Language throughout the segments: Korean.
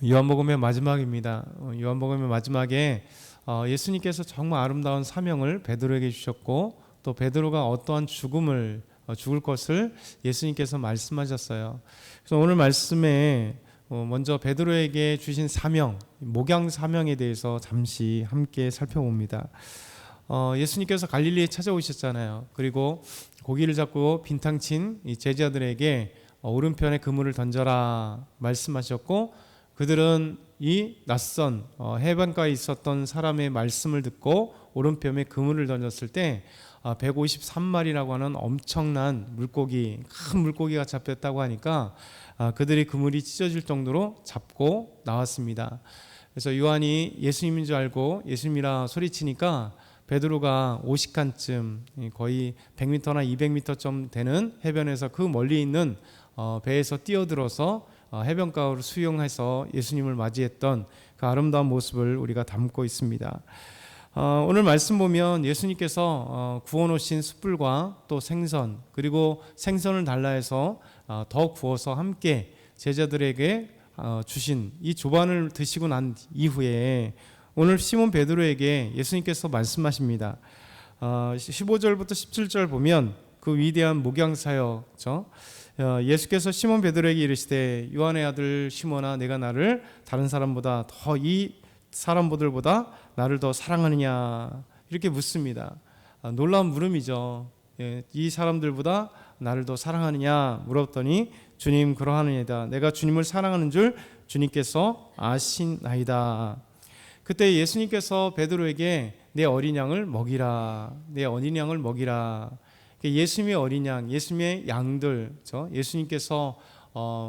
요한복음의 마지막입니다. 요한복음의 마지막에 예수님께서 정말 아름다운 사명을 베드로에게 주셨고, 또 베드로가 어떠한 죽을 것을 예수님께서 말씀하셨어요. 그래서 오늘 말씀에 먼저 베드로에게 주신 사명, 목양 사명에 대해서 잠시 함께 살펴봅니다. 예수님께서 갈릴리에 찾아오셨잖아요. 그리고 고기를 잡고 빈탕친 이 제자들에게 오른편에 그물을 던져라 말씀하셨고, 그들은 이 낯선 해변가에 있었던 사람의 말씀을 듣고 오른편에 그물을 던졌을 때 153마리라고 하는 엄청난 큰 물고기가 잡혔다고 하니까 그들이 그물이 찢어질 정도로 잡고 나왔습니다. 그래서 요한이 예수님인 줄 알고 예수님이라 소리치니까 베드로가 50칸쯤 거의 100m나 200m쯤 되는 해변에서 그 멀리 있는 배에서 뛰어들어서 해변가로 수영해서 예수님을 맞이했던 그 아름다운 모습을 우리가 담고 있습니다. 오늘 말씀 보면 예수님께서 구워놓으신 숯불과 또 생선, 그리고 생선을 달라 해서 더 구워서 함께 제자들에게 주신 이 조반을 드시고 난 이후에 오늘 시몬 베드로에게 예수님께서 말씀하십니다. 15절부터 17절 보면 그 위대한 목양사역, 예수께서 시몬 베드로에게 이르시되 요한의 아들 시몬아, 내가 나를 다른 사람보다 더 이 사람들보다 나를 더 사랑하느냐, 이렇게 묻습니다. 놀라운 물음이죠. 이 사람들보다 나를 더 사랑하느냐 물었더니 주님 그러하느니이다. 내가 주님을 사랑하는 줄 주님께서 아시나이다. 그때 예수님께서 베드로에게 내 어린 양을 먹이라, 내 어린 양을 먹이라. 예수님의 어린 양, 예수님의 양들, 예수님께서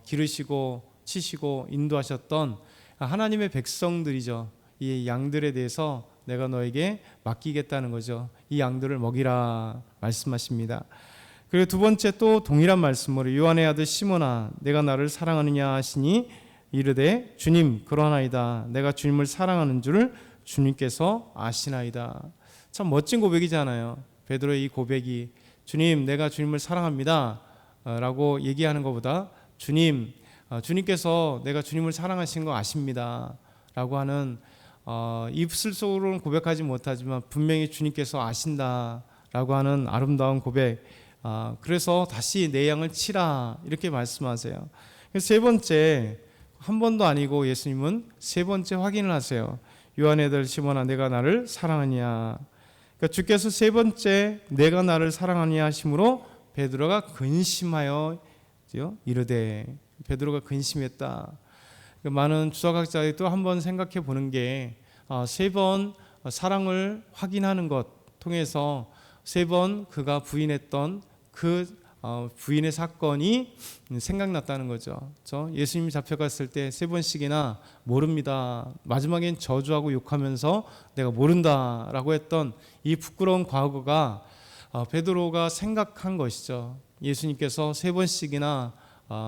기르시고 치시고 인도하셨던 하나님의 백성들이죠. 이 양들에 대해서 내가 너에게 맡기겠다는 거죠. 이 양들을 먹이라 말씀하십니다. 그리고 두 번째 또 동일한 말씀으로 요한의 아들 시몬아, 내가 나를 사랑하느냐 하시니 이르되 주님 그러하나이다. 내가 주님을 사랑하는 줄을 주님께서 아시나이다. 참 멋진 고백이잖아요. 베드로의 이 고백이, 주님 내가 주님을 사랑합니다 라고 얘기하는 것보다 주님께서 내가 주님을 사랑하신 거 아십니다 라고 하는, 입술 속으로는 고백하지 못하지만 분명히 주님께서 아신다 라고 하는 아름다운 고백. 그래서 다시 내 양을 치라 이렇게 말씀하세요. 세 번째, 한 번도 아니고 예수님은 세 번째 확인을 하세요. 요한의 아들 시몬아, 내가 나를 사랑하냐. 그러니까 주께서 세 번째 내가 나를 사랑하냐 하심으로 베드로가 근심하여 이르되, 베드로가 근심했다. 많은 주석학자들이 또 한번 생각해 보는 게, 세 번 사랑을 확인하는 것 통해서 세 번 그가 부인했던 그 부인의 사건이 생각났다는 거죠. 예수님이 잡혀갔을 때 세 번씩이나 모릅니다, 마지막엔 저주하고 욕하면서 내가 모른다라고 했던 이 부끄러운 과거가 베드로가 생각한 것이죠. 예수님께서 세 번씩이나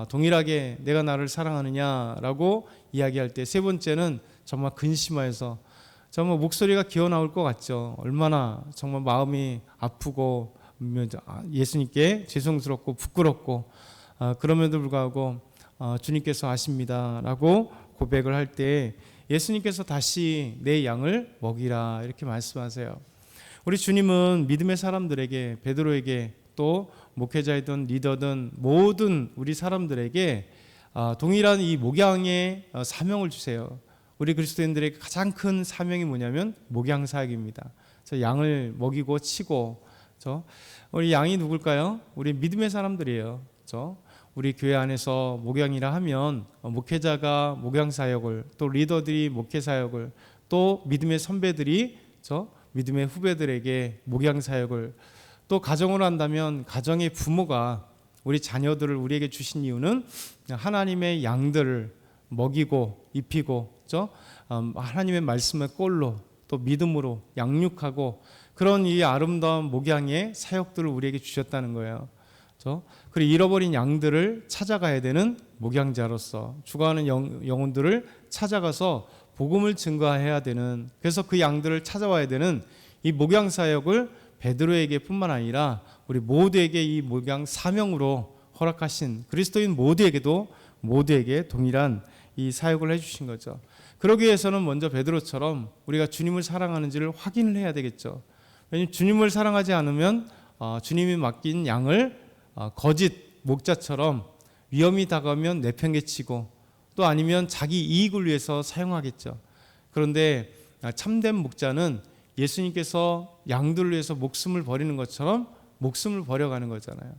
동일하게 내가 나를 사랑하느냐라고 이야기할 때 세 번째는 정말 근심하여서 정말 목소리가 기어 나올 것 같죠. 얼마나 정말 마음이 아프고 예수님께 죄송스럽고 부끄럽고, 그럼에도 불구하고 주님께서 아십니다 라고 고백을 할 때 예수님께서 다시 내 양을 먹이라 이렇게 말씀하세요. 우리 주님은 믿음의 사람들에게, 베드로에게, 또 목회자이든 리더든 모든 우리 사람들에게 동일한 이 목양의 사명을 주세요. 우리 그리스도인들에게 가장 큰 사명이 뭐냐면 목양 사역입니다. 양을 먹이고 치고, 우리 양이 누굴까요? 우리 믿음의 사람들이에요. 우리 교회 안에서 목양이라 하면 목회자가 목양 사역을, 또 리더들이 목회 사역을, 또 믿음의 선배들이 믿음의 후배들에게 목양 사역을, 또 가정으로 한다면 가정의 부모가 우리 자녀들을 우리에게 주신 이유는 하나님의 양들을 먹이고 입히고, 하나님의 말씀의 꼴로 또 믿음으로 양육하고, 그런 이 아름다운 목양의 사역들을 우리에게 주셨다는 거예요. 그리고 잃어버린 양들을 찾아가야 되는 목양자로서 죽어가는 영혼들을 찾아가서 복음을 증거해야 되는, 그래서 그 양들을 찾아와야 되는 이 목양 사역을 베드로에게 뿐만 아니라 우리 모두에게 이 목양 사명으로 허락하신 그리스도인 모두에게 동일한 이 사역을 해주신 거죠. 그러기 위해서는 먼저 베드로처럼 우리가 주님을 사랑하는지를 확인을 해야 되겠죠. 왜냐하면 주님을 사랑하지 않으면 주님이 맡긴 양을 거짓 목자처럼 위험이 다가오면 내팽개치고 또 아니면 자기 이익을 위해서 사용하겠죠. 그런데 참된 목자는 예수님께서 양들을 위해서 목숨을 버리는 것처럼 목숨을 버려가는 거잖아요.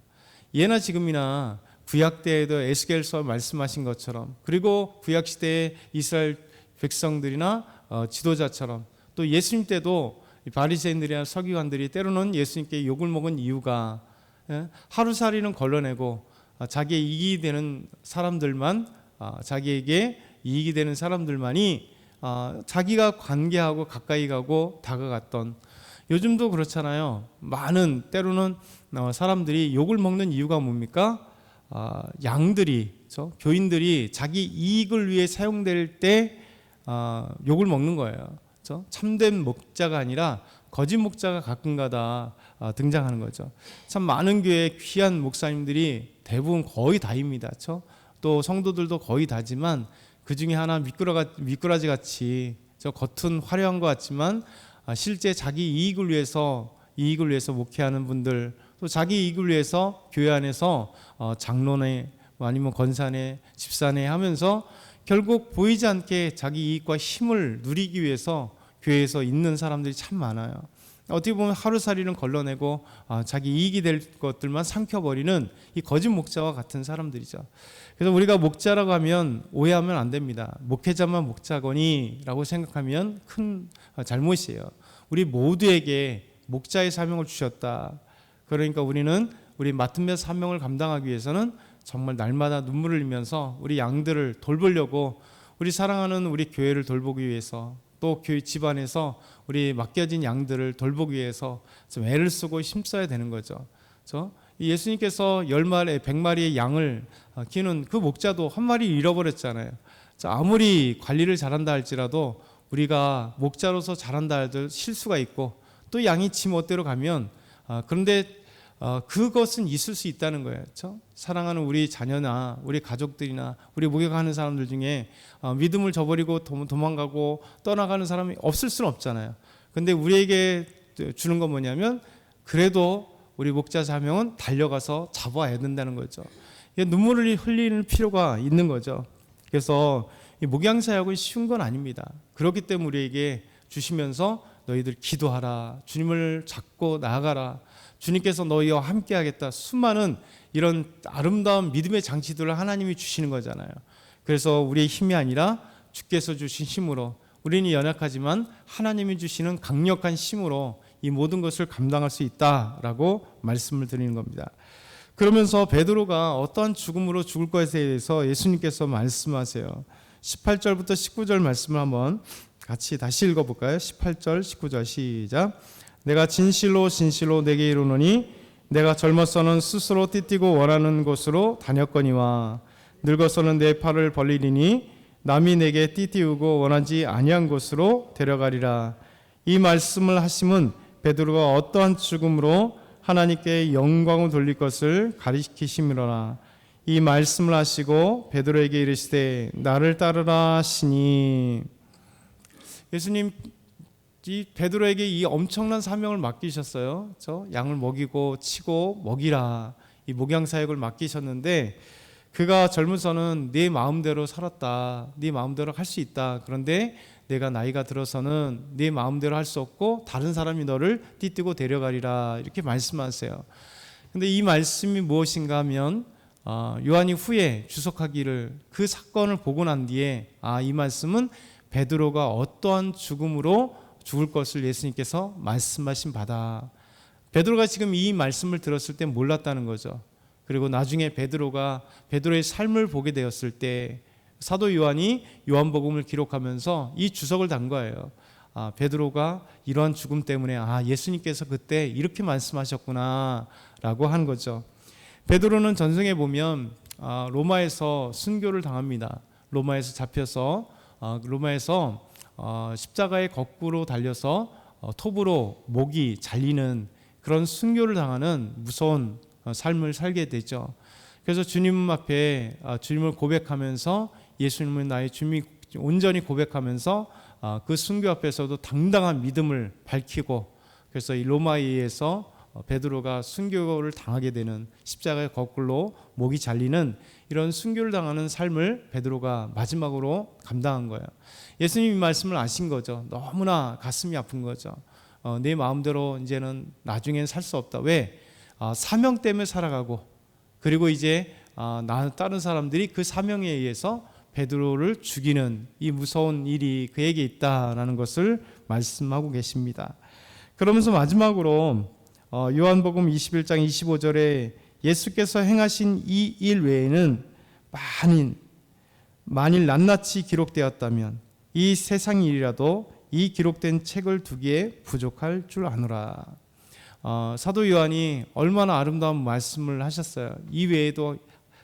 예나 지금이나 구약 때에도 에스겔서 말씀하신 것처럼, 그리고 구약 시대의 이스라엘 백성들이나 지도자처럼, 또 예수님 때도 바리새인들이나 서기관들이 때로는 예수님께 욕을 먹은 이유가 하루살이는 걸러내고 자기의 이익이 되는 사람들만, 자기에게 이익이 되는 사람들만이 자기가 관계하고 가까이 가고 다가갔던, 요즘도 그렇잖아요. 많은 때로는 사람들이 욕을 먹는 이유가 뭡니까? 양들이, 그렇죠? 교인들이 자기 이익을 위해 사용될 때 욕을 먹는 거예요. 그렇죠? 참된 목자가 아니라 거짓 목자가 가끔가다 등장하는 거죠. 참 많은 교회 귀한 목사님들이 대부분 거의 다입니다. 그렇죠? 또 성도들도 거의 다지만 그 중에 하나 미꾸라지 같이 겉은 화려한 것 같지만 실제 자기 이익을 위해서 목회하는 분들, 또 자기 이익을 위해서 교회 안에서 장로네 아니면 권사네, 집사네 하면서 결국 보이지 않게 자기 이익과 힘을 누리기 위해서 교회에서 있는 사람들이 참 많아요. 어떻게 보면 하루살이는 걸러내고 자기 이익이 될 것들만 삼켜버리는 이 거짓 목자와 같은 사람들이죠. 그래서 우리가 목자라고 하면 오해하면 안 됩니다. 목회자만 목자거니라고 생각하면 큰 잘못이에요. 우리 모두에게 목자의 사명을 주셨다. 그러니까 우리는 우리 맡은 몇 사명을 감당하기 위해서는 정말 날마다 눈물을 흘리면서 우리 양들을 돌보려고, 우리 사랑하는 우리 교회를 돌보기 위해서, 또 교회 집안에서 우리 맡겨진 양들을 돌보기 위해서 좀 애를 쓰고 힘써야 되는 거죠. 그렇죠? 예수님께서 10마리, 100마리의 양을 키우는 그 목자도 한 마리 잃어버렸잖아요. 아무리 관리를 잘한다 할지라도 우리가 목자로서 잘한다 할지라도 실수가 있고, 또 양이 지 멋대로 가면 그런데 그것은 있을 수 있다는 거예요. 그렇죠? 사랑하는 우리 자녀나 우리 가족들이나 우리 목욕하는 사람들 중에 믿음을 저버리고 도망가고 떠나가는 사람이 없을 수는 없잖아요. 근데 우리에게 주는 건 뭐냐면, 그래도 우리 목자 사명은 달려가서 잡아야 된다는 거죠. 눈물을 흘리는 필요가 있는 거죠. 그래서 이 목양사역은 쉬운 건 아닙니다. 그렇기 때문에 우리에게 주시면서 너희들 기도하라, 주님을 잡고 나아가라, 주님께서 너희와 함께 하겠다, 수많은 이런 아름다운 믿음의 장치들을 하나님이 주시는 거잖아요. 그래서 우리의 힘이 아니라 주께서 주신 힘으로, 우리는 연약하지만 하나님이 주시는 강력한 힘으로 이 모든 것을 감당할 수 있다라고 말씀을 드리는 겁니다. 그러면서 베드로가 어떠한 죽음으로 죽을 것에 대해서 예수님께서 말씀하세요. 18절부터 19절 말씀을 한번 같이 다시 읽어볼까요? 18절 19절 시작. 내가 진실로 진실로 내게 이르노니 내가 젊어서는 스스로 띠띠고 원하는 곳으로 다녔거니와 늙어서는 내 팔을 벌리리니 남이 내게 띠띠우고 원하지 아니한 곳으로 데려가리라. 이 말씀을 하심은 베드로가 어떠한 죽음으로 하나님께 영광을 돌릴 것을 가리키심이로라. 이 말씀을 하시고 베드로에게 이르시되 나를 따르라 하시니, 예수님 이 베드로에게 이 엄청난 사명을 맡기셨어요. 그렇죠? 양을 먹이고 치고 먹이라, 이 목양 사역을 맡기셨는데, 그가 젊은서는 네 마음대로 살았다, 네 마음대로 할 수 있다. 그런데 내가 나이가 들어서는 네 마음대로 할 수 없고 다른 사람이 너를 띠띠고 데려가리라, 이렇게 말씀하세요. 근데 이 말씀이 무엇인가 하면 요한이 후에 주석하기를, 그 사건을 보고 난 뒤에 이 말씀은 베드로가 어떠한 죽음으로 죽을 것을 예수님께서 말씀하신 바다. 베드로가 지금 이 말씀을 들었을 때 몰랐다는 거죠. 그리고 나중에 베드로의 삶을 보게 되었을 때 사도 요한이 요한복음을 기록하면서 이 주석을 단 거예요. 베드로가 이러한 죽음 때문에 예수님께서 그때 이렇게 말씀하셨구나 라고 한 거죠. 베드로는 전승에 보면 로마에서 순교를 당합니다. 로마에서 잡혀서 로마에서 십자가에 거꾸로 달려서 톱으로 목이 잘리는 그런 순교를 당하는 무서운 삶을 살게 되죠. 그래서 주님 앞에 주님을 고백하면서 예수님은 나의 주님 온전히 고백하면서 그 순교 앞에서도 당당한 믿음을 밝히고, 그래서 이 로마에서 베드로가 순교를 당하게 되는, 십자가에 거꾸로 목이 잘리는 이런 순교를 당하는 삶을 베드로가 마지막으로 감당한 거예요. 예수님이 말씀을 아신 거죠. 너무나 가슴이 아픈 거죠. 내 마음대로 이제는 나중엔 살 수 없다. 왜? 사명 때문에 살아가고, 그리고 이제 다른 사람들이 그 사명에 의해서 베드로를 죽이는 이 무서운 일이 그에게 있다라는 것을 말씀하고 계십니다. 그러면서 마지막으로 요한복음 21장 25절에 예수께서 행하신 이 일 외에는 만일 낱낱이 기록되었다면 이 세상 일이라도 이 기록된 책을 두기에 부족할 줄 아노라. 사도 요한이 얼마나 아름다운 말씀을 하셨어요. 이 외에도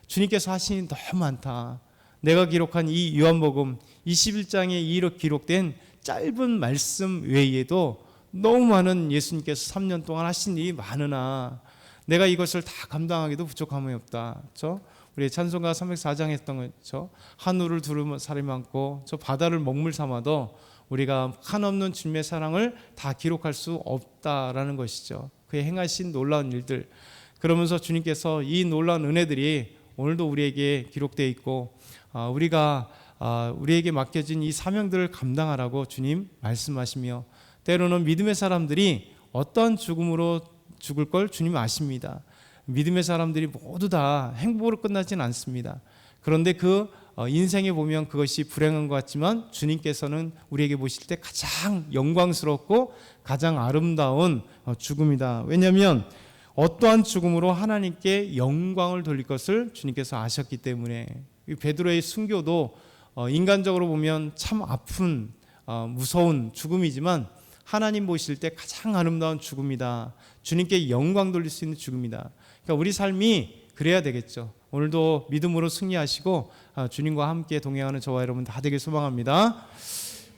주님께서 하신 일이 너무 많다. 내가 기록한 이 요한복음 21장에 이로 기록된 짧은 말씀 외에도 너무 많은 예수님께서 3년 동안 하신 일이 많으나 내가 이것을 다 감당하기도 부족함이 없다. 그렇죠? 우리 찬송가 304장 했던 거죠. 하늘을 두루 사람이 많고 저 바다를 먹물 삼아도 우리가 한없는 주님의 사랑을 다 기록할 수 없다라는 것이죠. 그의 행하신 놀라운 일들. 그러면서 주님께서 이 놀라운 은혜들이 오늘도 우리에게 기록되어 있고, 우리가 우리에게 맡겨진 이 사명들을 감당하라고 주님 말씀하시며, 때로는 믿음의 사람들이 어떤 죽음으로 죽을 걸 주님 아십니다. 믿음의 사람들이 모두 다 행복으로 끝나지는 않습니다. 그런데 그 인생에 보면 그것이 불행한 것 같지만 주님께서는 우리에게 보실 때 가장 영광스럽고 가장 아름다운 죽음이다. 왜냐하면 어떠한 죽음으로 하나님께 영광을 돌릴 것을 주님께서 아셨기 때문에. 베드로의 순교도 인간적으로 보면 참 아픈 무서운 죽음이지만 하나님 보실 때 가장 아름다운 죽음이다. 주님께 영광 돌릴 수 있는 죽음이다. 그러니까 우리 삶이 그래야 되겠죠. 오늘도 믿음으로 승리하시고 주님과 함께 동행하는 저와 여러분 다 되길 소망합니다.